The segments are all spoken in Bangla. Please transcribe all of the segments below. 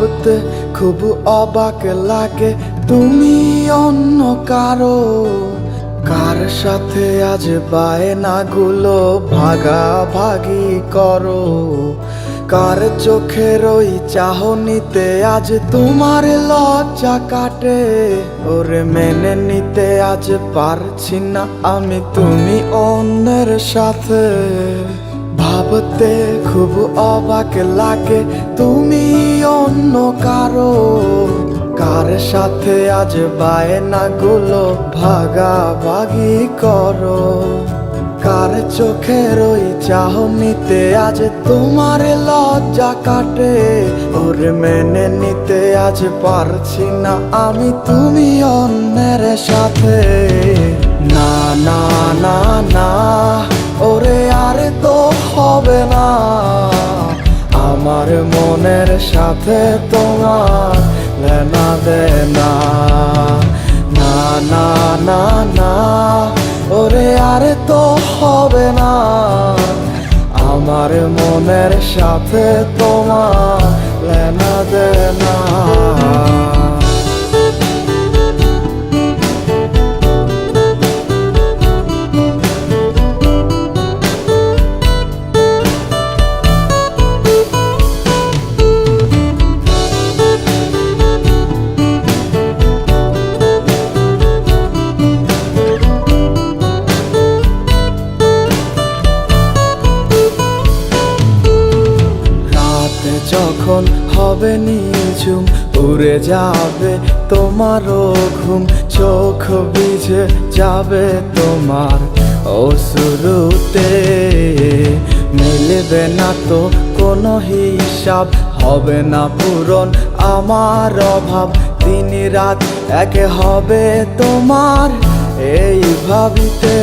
ভাবতে খুব অবাক লাগে তুমি অন্য কারো, কার সাথে আজ বায়নাগুলো ভাগাভাগি করো। কার চোখের ওই চাহনিতে আজ তোমার লজ্জা কাটে, ওরে মেনে নিতে আজ পারছি না আমি তুমি অন্যের সাথে। ভাবতে খুব অবাক লাগে তুমি অন্য কারো, কার সাথে আজ বায়নাগুলো ভাগাভাগি করো। কার চোখের ওই চাহনিতে আজ তোমার লজ্জা কাটে, ওরে মেনে নিতে আজ পারছি না আমি তুমি অন্যের সাথে। না না না না ওরে আর তো হবে না, আমার মনের সাথে তোমার লেনা দেনা। না না না না ওরে আর তো হবে না, আমার মনের সাথে তোমার লেনা দেনা। যখন হবে নিঝুম উড়ে যাবে তোমারও ঘুম, চোখ ভিজে যাবে তোমার অশ্রুতে। মিলবে না তো কোনো হিসাব, হবে না পূরণ আমার অভাব, দিন রাত এক হবে তোমার এই ভাবিতে।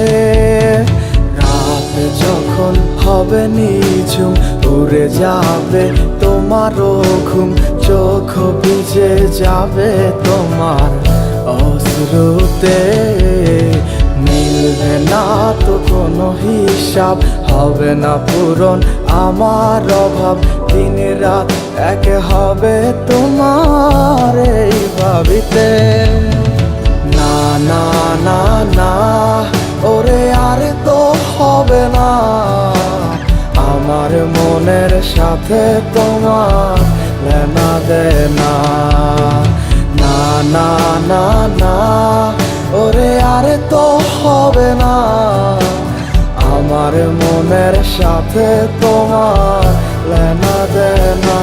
রাত যখন হবে নিঝুম উড়ে যাবে তোমারও ঘুম, চোখ ভিজে যাবে তোমার অশ্রুতে। মিলবে না তো কোনো হিসাব, হবে না পূরণ আমার অভাব, দিন রাত এক হবে তোমার এই ভাবিতে। না না না না ওরে আর তো হবে না, আমার মনের সাথে তোমার লেনা দেনা। না না না না ওরে আর তো হবে না, আমার মনের সাথে তোমার লেনা দেনা।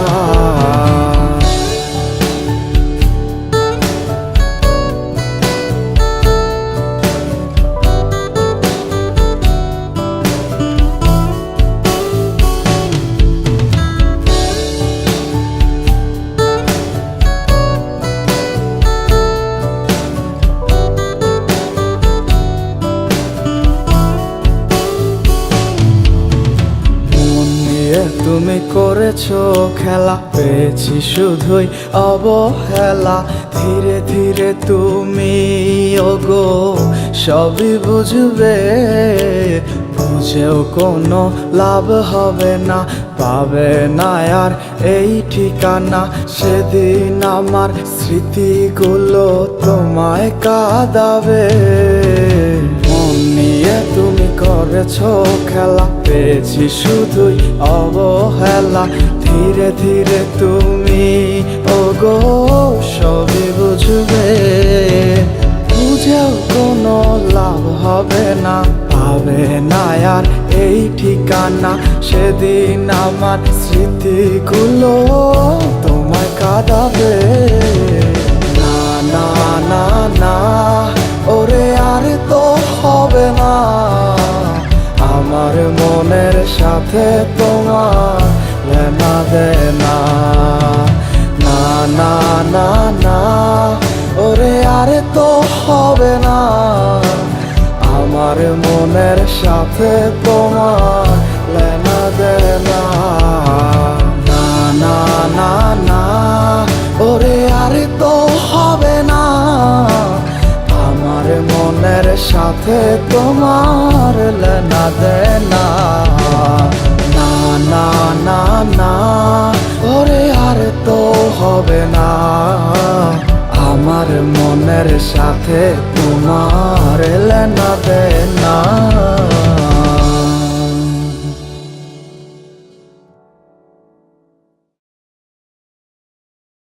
তুমি করেছো খেলা, পেয়েছি শুধুই অবহেলা। ধীরে ধীরে তুমি ওগো সবই বুঝবে, বুঝেও কোনো লাভ হবে না, পাবে না আর এই ঠিকানা। সেদিন আমার স্মৃতিগুলো তোমায় কাঁদাবে, মন নিয়ে তুমি করেছো খেলা, পেয়েছি শুধুই অবহেলা। ধীরে ধীরে তুমি ওগো সবই বুঝবে, বুঝেও কোনো লাভ হবে না, পাবে না আর এই ঠিকানা। সেদিন আমার স্মৃতিগুলো তোমায় কাঁদাবে। না না না না ওরে আর তো হবে না, আমার মনের সাথে তোমার লেনা দেনা। না না না না ওরে আর তো হবে না, আমার মনের সাথে তোমার লেনা দেনা। না না না না ওরে আর তো হবে না, আমার মনের সাথে তোমার লেনা দেনা। না না না না ওরে আর তো হবে না আমার মনের সাথে তোমার লেনা দেনা